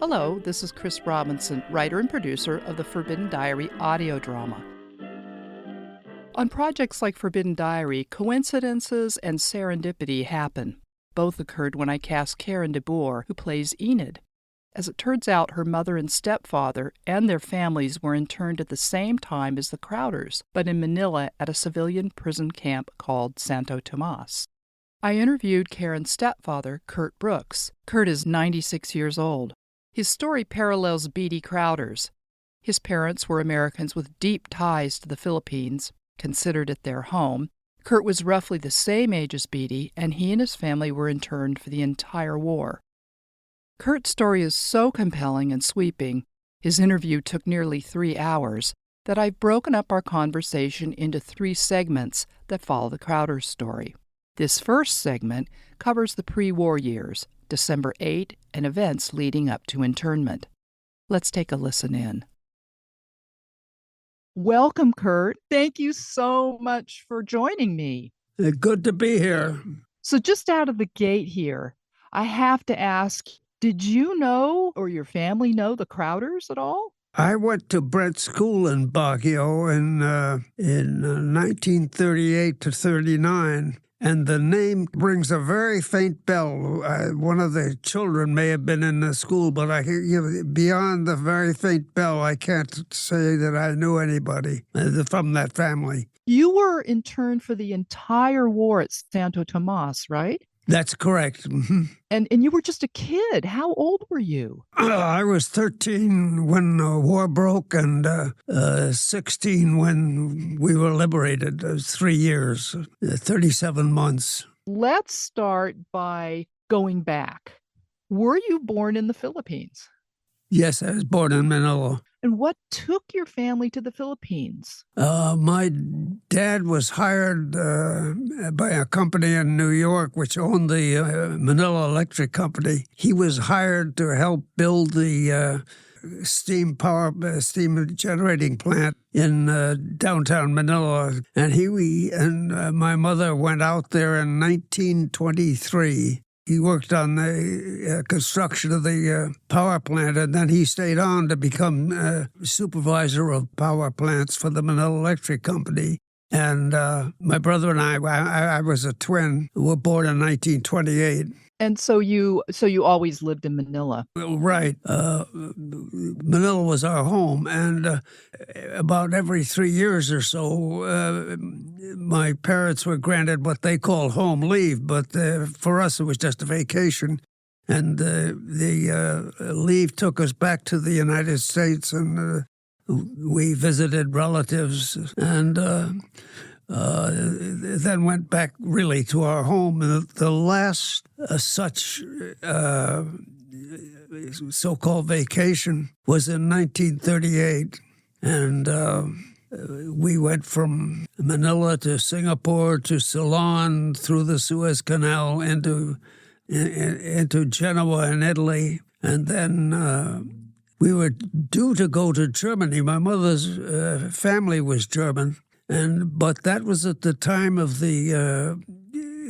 Hello, this is Chris Robinson, writer and producer of the Forbidden Diary audio drama. On projects like Forbidden Diary, coincidences and serendipity happen. Both occurred when I cast Karen DeBoer, who plays Enid. As it turns out, her mother and stepfather and their families were interned at the same time as the Crowders, but in Manila at a civilian prison camp called Santo Tomas. I interviewed Karen's stepfather, Curt Brooks. Curt is 96 years old. His story parallels Beatty Crowder's. His parents were Americans with deep ties to the Philippines, considered it their home. Curt was roughly the same age as Beatty, and he and his family were interned for the entire war. Curt's story is so compelling and sweeping, his interview took nearly 3 hours, that I've broken up our conversation into 3 segments that follow the Crowder's story. This first segment covers the pre-war years, December 8, and events leading up to internment. Let's take a listen in. Welcome, Curt. Thank you so much for joining me. Good to be here. So just out of the gate here, I have to ask, did you know or your family know the Crowders at all? I went to Brent School in Baguio in 1938 to 39. And the name rings a very faint bell. One of the children may have been in the school, but beyond the very faint bell, I can't say that I knew anybody from that family. You were interned for the entire war at Santo Tomas, right? That's correct. Mm-hmm. And you were just a kid. How old were you? I was 13 when the war broke and 16 when we were liberated. 3 years, 37 months. Let's start by going back. Were you born in the Philippines? Yes, I was born in Manila. And what took your family to the Philippines? My dad was hired by a company in New York, which owned the Manila Electric Company. He was hired to help build the steam generating plant in downtown Manila. And my mother went out there in 1923. He worked on the construction of the power plant, and then he stayed on to become supervisor of power plants for the Manila Electric Company. And my brother and I was a twin, were born in 1928. And so you always lived in Manila. Right. Manila was our home, and about every 3 years or so, my parents were granted what they call home leave, but for us it was just a vacation. And the leave took us back to the United States, and we visited relatives, and then went back really to our home. The last such so-called vacation was in 1938, and we went from Manila to Singapore to Ceylon through the Suez Canal into Genoa in Italy, and then we were due to go to Germany. My mother's family was German. But that was at the time of the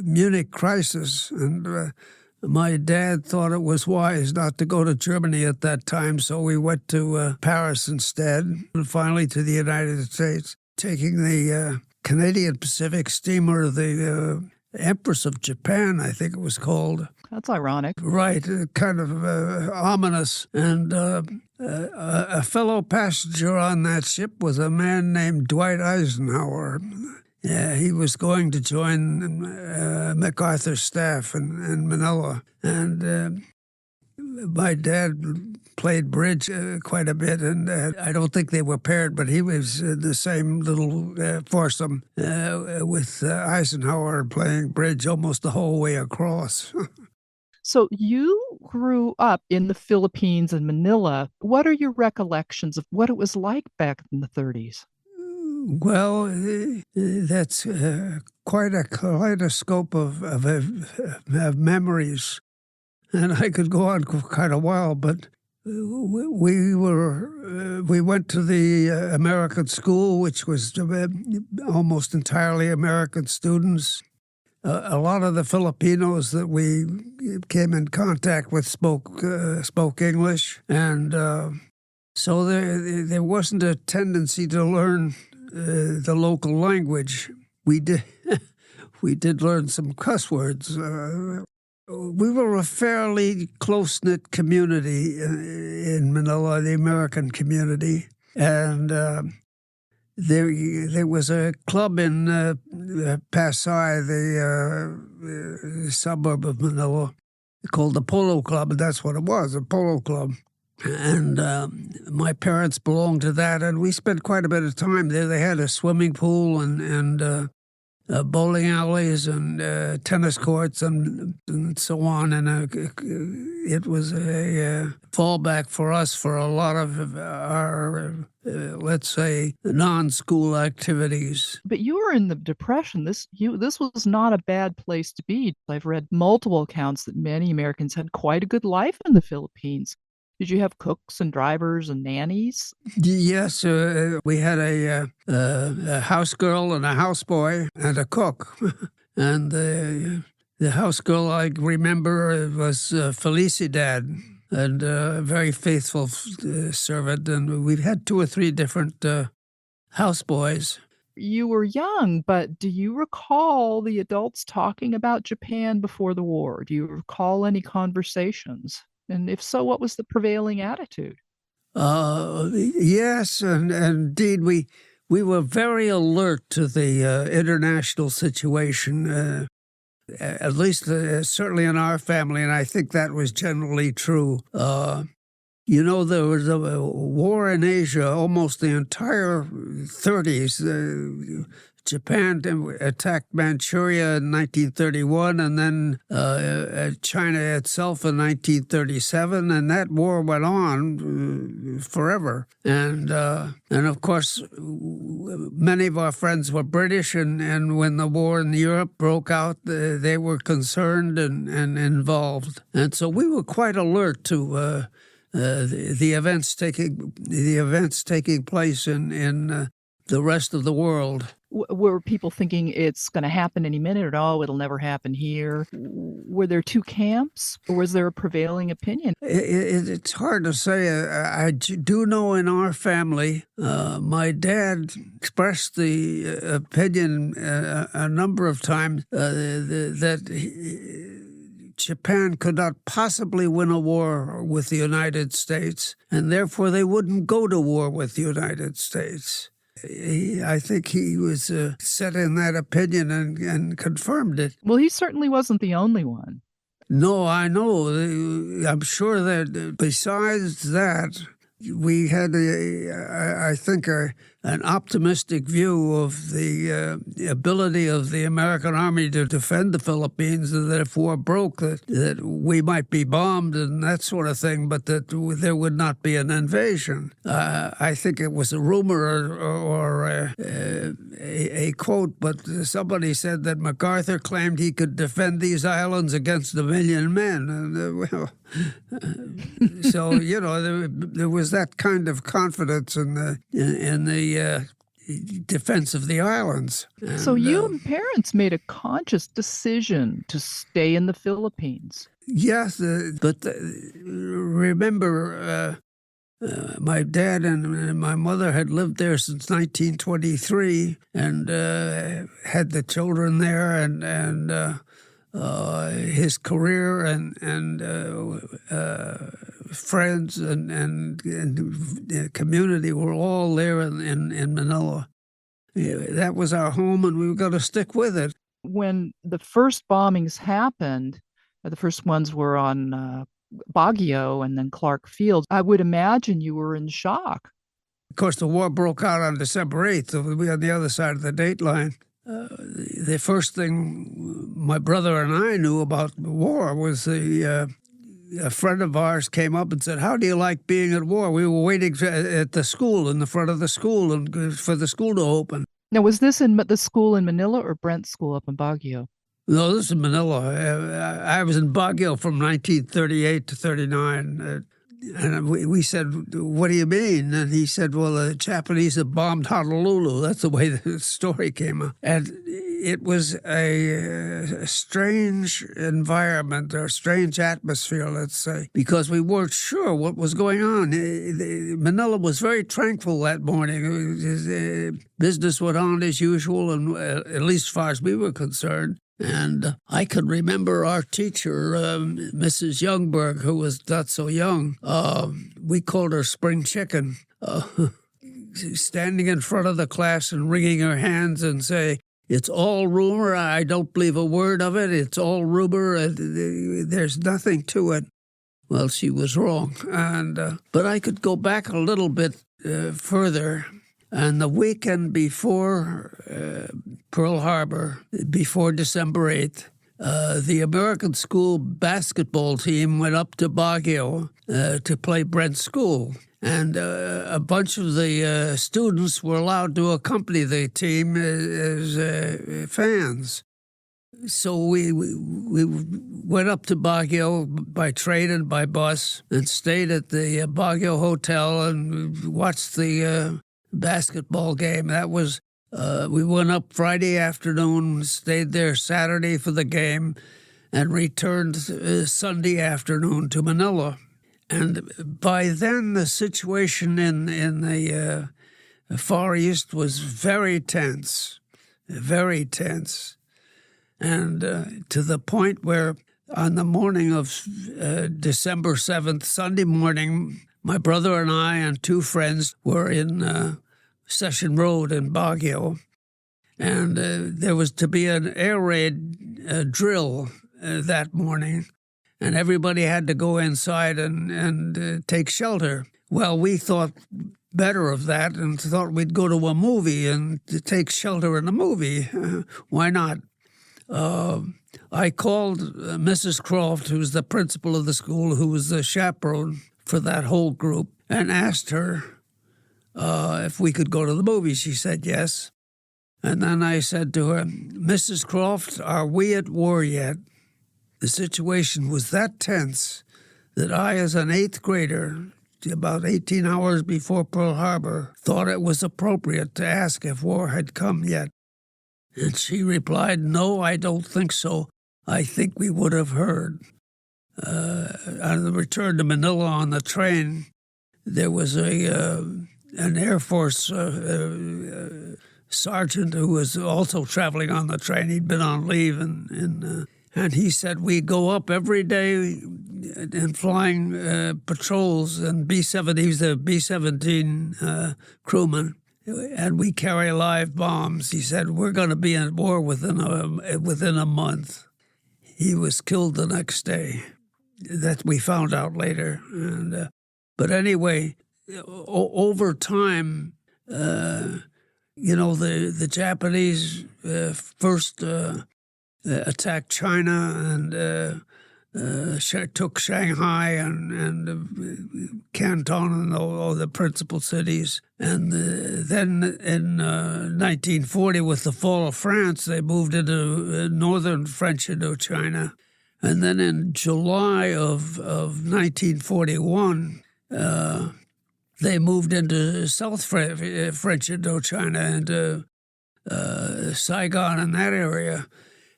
Munich crisis, and my dad thought it was wise not to go to Germany at that time, so we went to Paris instead, and finally to the United States, taking the Canadian Pacific steamer, the Empress of Japan, I think it was called. That's ironic. Right, kind of ominous. And a fellow passenger on that ship was a man named Dwight Eisenhower. He was going to join MacArthur's staff in Manila. And my dad played bridge quite a bit, and I don't think they were paired, but he was the same little foursome with Eisenhower playing bridge almost the whole way across. So you grew up in the Philippines and Manila. What are your recollections of what it was like back in the 30s? Well, that's quite a kaleidoscope of memories. And I could go on quite a while, but we went to the American school, which was almost entirely American students. a lot of the Filipinos that we came in contact with spoke English, and so there wasn't a tendency to learn the local language. We did we did learn some cuss words. We were a fairly close-knit community in Manila, the American community, and there was a club in Pasay, the suburb of Manila, called the Polo Club, and that's what it was, a polo club. And my parents belonged to that, and we spent quite a bit of time there. They had a swimming pool and bowling alleys and tennis courts and so on. And it was a fallback for us for a lot of our, let's say, non-school activities. But you were in the Depression. This was not a bad place to be. I've read multiple accounts that many Americans had quite a good life in the Philippines. Did you have cooks and drivers and nannies? Yes, we had a house girl and a houseboy and a cook. And the house girl, I remember, was Felicidad, and a very faithful servant. And we've had 2 or 3 different houseboys. You were young, but do you recall the adults talking about Japan before the war? Do you recall any conversations? And if so, what was the prevailing attitude? Yes, and indeed, we were very alert to the international situation, at least certainly in our family, and I think that was generally true. You know, there was a war in Asia almost the entire 30s. Japan attacked Manchuria in 1931, and then China itself in 1937, and that war went on forever. And of course, many of our friends were British, and when the war in Europe broke out, they were concerned and involved. And so we were quite alert to the events taking place in the rest of the world. Were people thinking it's going to happen any minute, or no, it'll never happen here? Were there 2 camps, or was there a prevailing opinion? It's hard to say. I do know in our family, my dad expressed the opinion a number of times that Japan could not possibly win a war with the United States, and therefore they wouldn't go to war with the United States. I think he was set in that opinion and confirmed it. Well, he certainly wasn't the only one. No, I know. I'm sure that besides that, we had, I think, an optimistic view of the ability of the American Army to defend the Philippines, that if war broke, that we might be bombed and that sort of thing, but that there would not be an invasion. I think it was a rumor or a quote, but somebody said that MacArthur claimed he could defend these islands against 1 million men. And, so, you know, there was that kind of confidence in the defense of the islands. And, so you parents made a conscious decision to stay in the Philippines. Yes, but remember, my dad and my mother had lived there since 1923 and had the children there, and his career and friends and community were all there in Manila. That was our home, and we were going to stick with it. When the first bombings happened, the first ones were on Baguio and then Clark Field, I would imagine you were in shock. Of course, the war broke out on December 8th, so we were on the other side of the date line. The first thing my brother and I knew about the war was a friend of ours came up and said, "How do you like being at war?" We were waiting at the school, in the front of the school, and for the school to open. Now, was this in the school in Manila or Brent's school up in Baguio? No, this is Manila. I was in Baguio from 1938 to 39. And we said, what do you mean? And he said, well, the Japanese have bombed Honolulu. That's the way the story came out. And it was a strange environment, or a strange atmosphere, let's say, because we weren't sure what was going on. Manila was very tranquil that morning. Business went on as usual, and at least as far as we were concerned. And I can remember our teacher, Mrs. Youngberg, who was not so young. We called her Spring Chicken, standing in front of the class and wringing her hands and say, "It's all rumor. I don't believe a word of it. It's all rumor. There's nothing to it." Well, she was wrong. But I could go back a little bit further. And the weekend before Pearl Harbor, before December 8th, the American school basketball team went up to Baguio to play Brent School. And a bunch of the students were allowed to accompany the team as fans. So we went up to Baguio by train and by bus and stayed at the Baguio Hotel and watched the basketball game. That was, we went up Friday afternoon, stayed there Saturday for the game, and returned Sunday afternoon to Manila. And by then, the situation in the Far East was very tense, and to the point where on the morning of December 7th, Sunday morning, my brother and I and two friends were in Session Road in Baguio, and there was to be an air raid drill that morning, and everybody had to go inside and take shelter. Well, we thought better of that and thought we'd go to a movie and to take shelter in a movie. Why not? I called Mrs. Croft, who was the principal of the school, who was the chaperone for that whole group, and asked her if we could go to the movie. She said yes. And then I said to her, "Mrs. Croft, are we at war yet?" The situation was that tense that I, as an 8th grader, about 18 hours before Pearl Harbor, thought it was appropriate to ask if war had come yet. And she replied, "No, I don't think so. I think we would have heard." On the return to Manila on the train, there was an Air Force sergeant who was also traveling on the train. He'd been on leave, and he said, "We go up every day and flying patrols, and B-7, he was the B-17 crewman, and we carry live bombs." He said, "We're going to be in war within a month." He was killed the next day. That we found out later. But anyway, over time, the Japanese first attacked China and took Shanghai and Canton and all the principal cities. And then in 1940, with the fall of France, they moved into northern French Indochina. And then in July of 1941, they moved into South French Indochina, into Saigon and that area.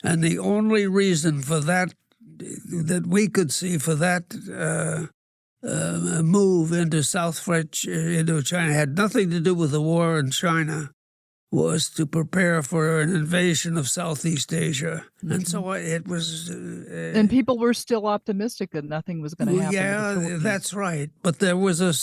And the only reason for that we could see for that move into South French Indochina had nothing to do with the war in China, was to prepare for an invasion of Southeast Asia. And so it was... and people were still optimistic that nothing was going to happen. Yeah, that's right. But there was a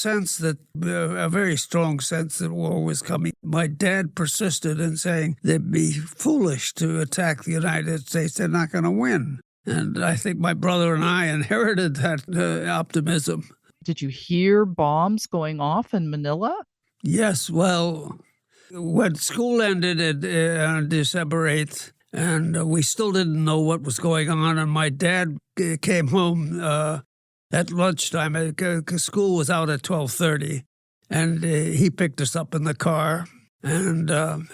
very strong sense that war was coming. My dad persisted in saying they'd be foolish to attack the United States. They're not going to win. And I think my brother and I inherited that optimism. Did you hear bombs going off in Manila? Yes, well... When school ended on December 8th, and we still didn't know what was going on, and my dad came home at lunchtime. School was out at 12:30, and he picked us up in the car, and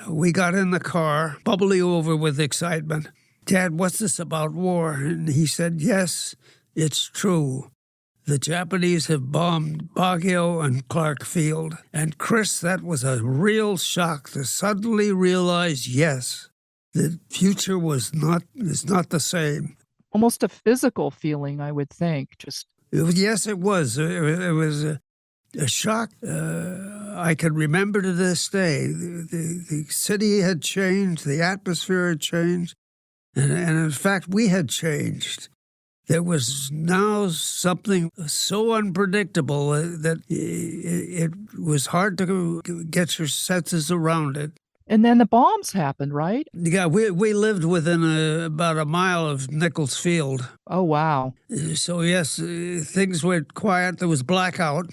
we got in the car, bubbling over with excitement. "Dad, what's this about war?" And he said, "Yes, it's true. the Japanese have bombed Baguio and Clark Field. And Chris, that was a real shock to suddenly realize, yes, the future is not the same. Almost a physical feeling, I would think. Yes, it was. It was a shock. I can remember to this day. The city had changed, the atmosphere had changed, and in fact, we had changed. There was now something so unpredictable that it was hard to get your senses around it. And then the bombs happened, right? Yeah, we lived within about a mile of Nichols Field. Oh, wow. So, yes, things went quiet. There was blackout.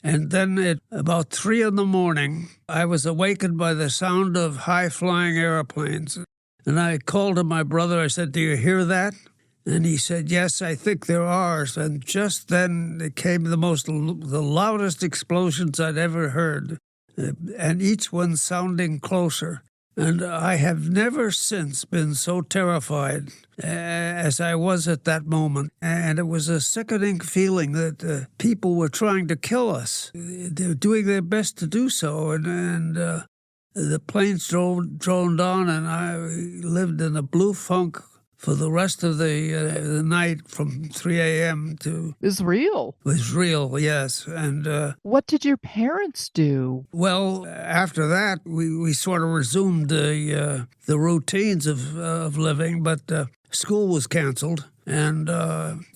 And then at about 3 a.m, I was awakened by the sound of high-flying airplanes. And I called to my brother. I said, "Do you hear that?" And he said, "Yes, I think there are." And just then it came the loudest explosions I'd ever heard. And each one sounding closer. And I have never since been so terrified as I was at that moment. And it was a sickening feeling that people were trying to kill us. They were doing their best to do so. And the planes droned on, and I lived in a blue funk for the rest of the night from 3 a.m. to... It was real. It was real, yes. And what did your parents do? Well, after that, we sort of resumed the routines of living, but school was canceled. And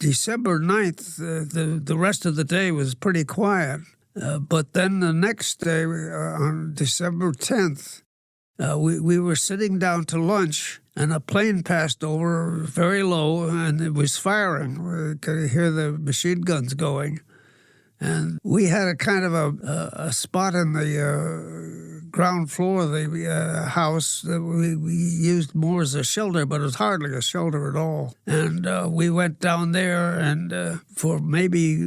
December 9th, the rest of the day was pretty quiet. But then the next day, on December 10th, we were sitting down to lunch, and a plane passed over very low, and it was firing. We could hear the machine guns going. And we had a kind of a spot in the ground floor of the house that we used more as a shelter, but it was hardly a shelter at all. And we went down there, and for maybe...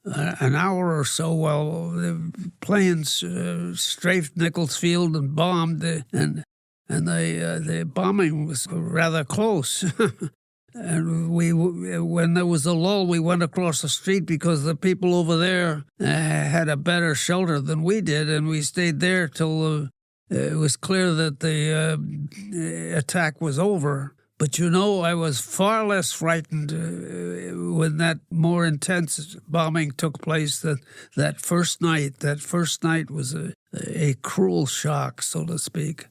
an hour or so while the planes strafed Nichols Field and bombed, and the bombing was rather close. And when there was a lull, we went across the street because the people over there had a better shelter than we did, and we stayed there till it was clear that the attack was over. But I was far less frightened when that more intense bombing took place than that first night. That first night was a cruel shock, so to speak.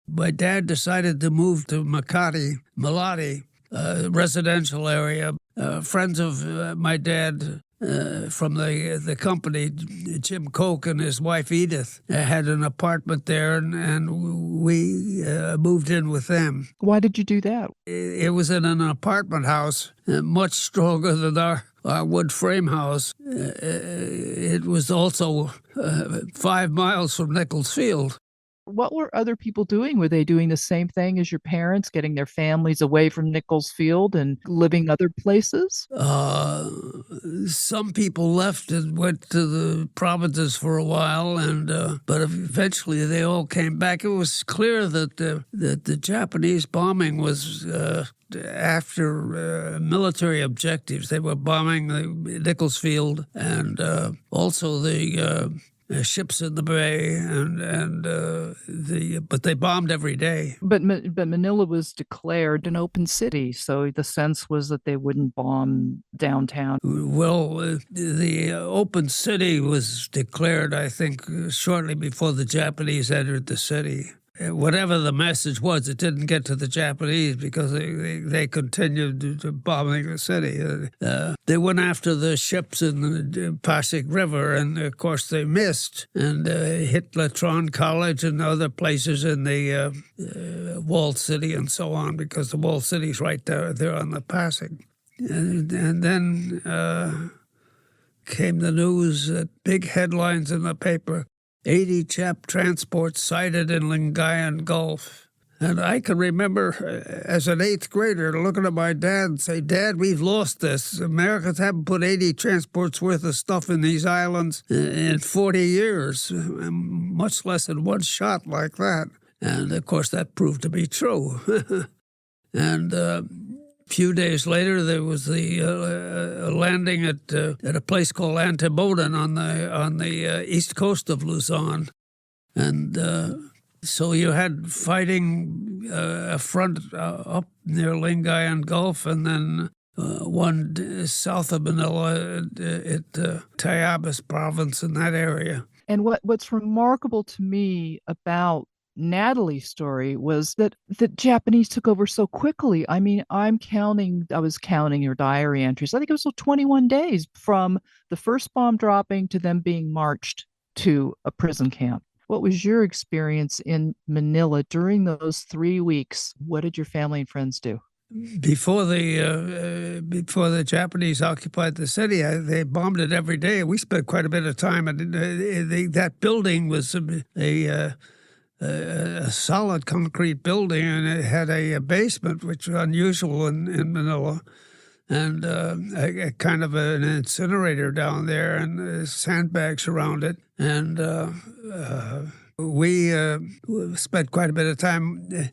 My dad decided to move to Malati, residential area. Friends of my dad from the company, Jim Koch and his wife Edith, had an apartment there, and we moved in with them. Why did you do that? It was in an apartment house, much stronger than our wood frame house. It was also 5 miles from Nichols Field. What were other people doing? Were they doing the same thing as your parents, getting their families away from Nichols Field and living other places? Some people left and went to the provinces for a while, but eventually they all came back. It was clear that the Japanese bombing was after military objectives. They were bombing the Nichols Field and also the ships in the bay, but they bombed every day. But Manila was declared an open city, so the sense was that they wouldn't bomb downtown. Well, the open city was declared, I think, shortly before the Japanese entered the city. Whatever the message was, it didn't get to the Japanese because they continued to bombing the city. They went after the ships in the Pasig River, and of course they missed, and hit Latron College and other places in the walled city and so on, because the walled city's right there on the Pasig. And then came the news, big headlines in the paper, 80 Jap transports sighted in Lingayen Gulf. And I can remember as an 8th grader looking at my dad and say, "Dad, we've lost this. Americans haven't put 80 transports worth of stuff in these islands in 40 years, much less in one shot like that." And, of course, that proved to be true. And few days later, there was the landing at a place called Antibodem on the east coast of Luzon, and so you had fighting a front up near Lingayen Gulf, and then one south of Manila at Tayabas province in that area. And what's remarkable to me about Natalie's story was that the Japanese took over so quickly. I mean, I was counting your diary entries. I think it was 21 days from the first bomb dropping to them being marched to a prison camp. What was your experience in Manila during those 3 weeks? What did your family and friends do? Before the Japanese occupied the city, they bombed it every day. We spent quite a bit of time, and that building was a solid concrete building, and it had a basement, which was unusual in Manila, and a kind of an incinerator down there, and sandbags around it. And we spent quite a bit of time.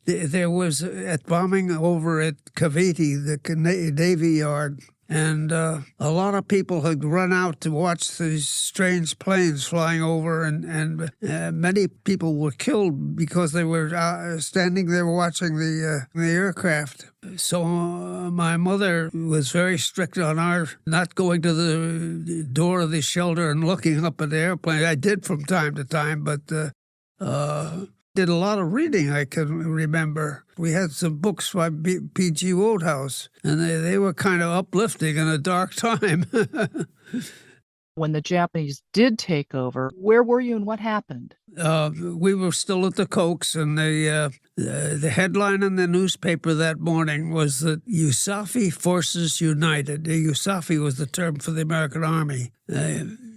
There was a bombing over at Cavite, the Navy Yard, and a lot of people had run out to watch these strange planes flying over, and many people were killed because they were standing there watching the aircraft. So my mother was very strict on our not going to the door of the shelter and looking up at the airplane. I did from time to time, but did a lot of reading, I can remember. We had some books by P.G. Wodehouse, and they were kind of uplifting in a dark time. When the Japanese did take over, where were you and what happened? We were still at the Cokes, and the headline in the newspaper that morning was that USAFI Forces United. The USAFI was the term for the American Army.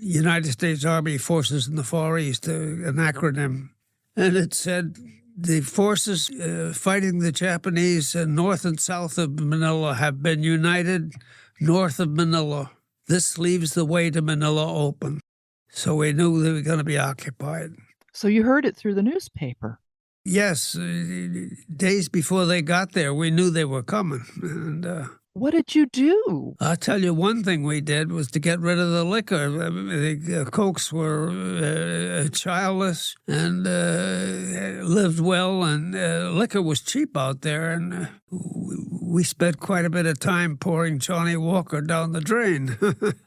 United States Army Forces in the Far East, an acronym. And it said the forces fighting the Japanese north and south of Manila have been united north of Manila. This leaves the way to Manila open. So we knew they were going to be occupied. So you heard it through the newspaper? Yes. Days before they got there, we knew they were coming. And what did you do? I'll tell you, one thing we did was to get rid of the liquor. The Cokes were childless and lived well, and liquor was cheap out there, and we spent quite a bit of time pouring Johnny Walker down the drain.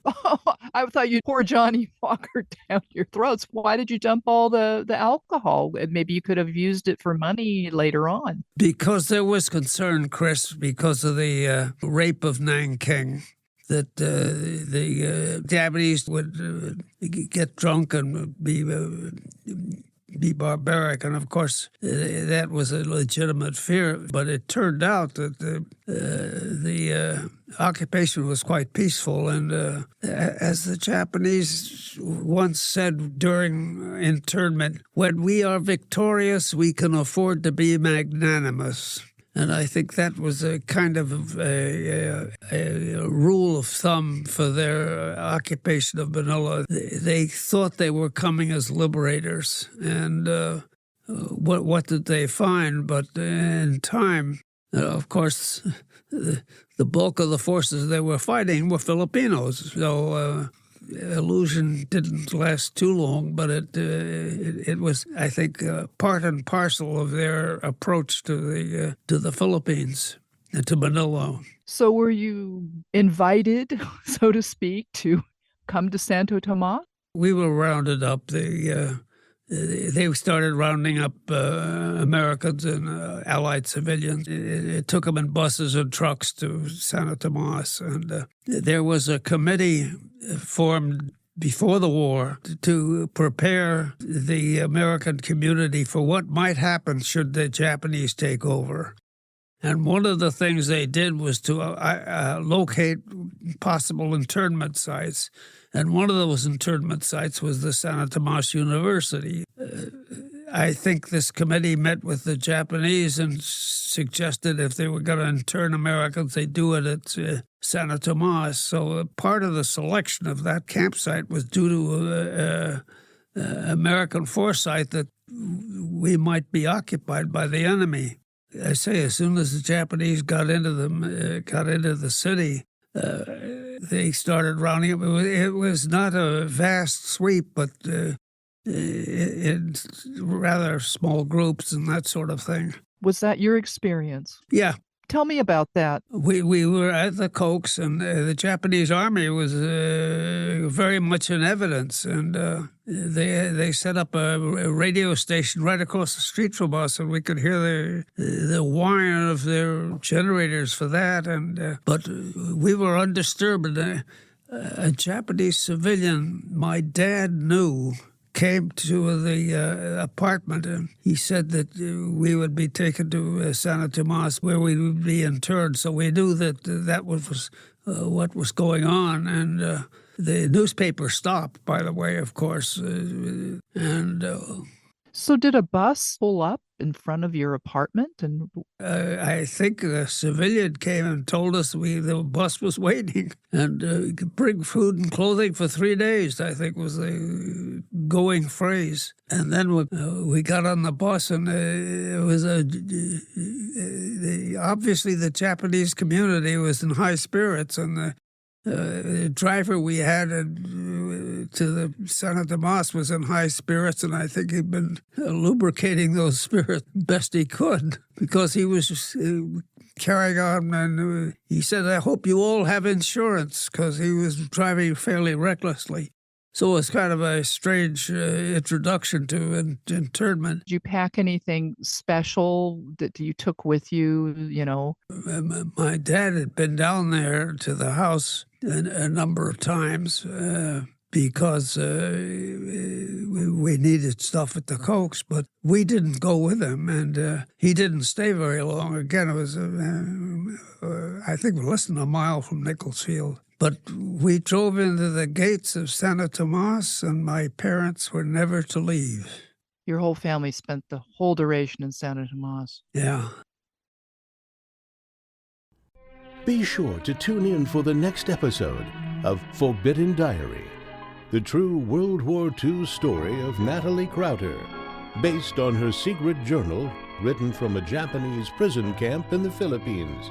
Oh, I thought you'd pour Johnny Walker down your throats. Why did you dump all the alcohol? Maybe you could have used it for money later on. Because there was concern, Chris, because of the rape of Nanking, that the Japanese would get drunk and be barbaric. And, of course, that was a legitimate fear. But it turned out that the occupation was quite peaceful. And as the Japanese once said during internment, when we are victorious, we can afford to be magnanimous. And I think that was a kind of a rule of thumb for their occupation of Manila. They thought they were coming as liberators. And what did they find? But in time, of course, the bulk of the forces they were fighting were Filipinos. So illusion didn't last too long, but it was, I think, part and parcel of their approach to the Philippines and to Manila. So were you invited, so to speak, to come to Santo Tomas? We were rounded up. They started rounding up Americans and Allied civilians. It took them in buses and trucks to Santo Tomas. And there was a committee formed before the war to prepare the American community for what might happen should the Japanese take over. And one of the things they did was to locate possible internment sites. And one of those internment sites was the Santo Tomas University. I think this committee met with the Japanese and suggested if they were going to intern Americans, they do it at Santo Tomas. So part of the selection of that campsite was due to American foresight that we might be occupied by the enemy. I say, as soon as the Japanese got into the city, they started rounding up. It was not a vast sweep, but in rather small groups and that sort of thing. Was that your experience? Yeah. Tell me about that. We were at the Cokes, and the Japanese army was very much in evidence, and they set up a radio station right across the street from us, and we could hear the whine of their generators for that. And but we were undisturbed. A Japanese civilian my dad knew came to the apartment, and he said that we would be taken to Santo Tomas, where we would be interred. So we knew that that was what was going on. And the newspaper stopped, by the way, of course. So did a bus pull up in front of your apartment? And I think a civilian came and told us the bus was waiting, and could bring food and clothing for 3 days, I think was the going phrase. And then we got on the bus, and it was obviously the Japanese community was in high spirits, and the driver we had to the Santo Tomas was in high spirits, and I think he'd been lubricating those spirits best he could, because he was just, carrying on, and he said, "I hope you all have insurance," because he was driving fairly recklessly. So it's kind of a strange introduction to internment. did you pack anything special that you took with you, My dad had been down there to the house a number of times because we needed stuff at the Cokes, but we didn't go with him, and he didn't stay very long. Again, it was, I think, less than a mile from Nicholsfield. But we drove into the gates of Santo Tomas, and my parents were never to leave. Your whole family spent the whole duration in Santo Tomas. Yeah. Be sure to tune in for the next episode of Forbidden Diary, the true World War II story of Natalie Crowder, based on her secret journal written from a Japanese prison camp in the Philippines.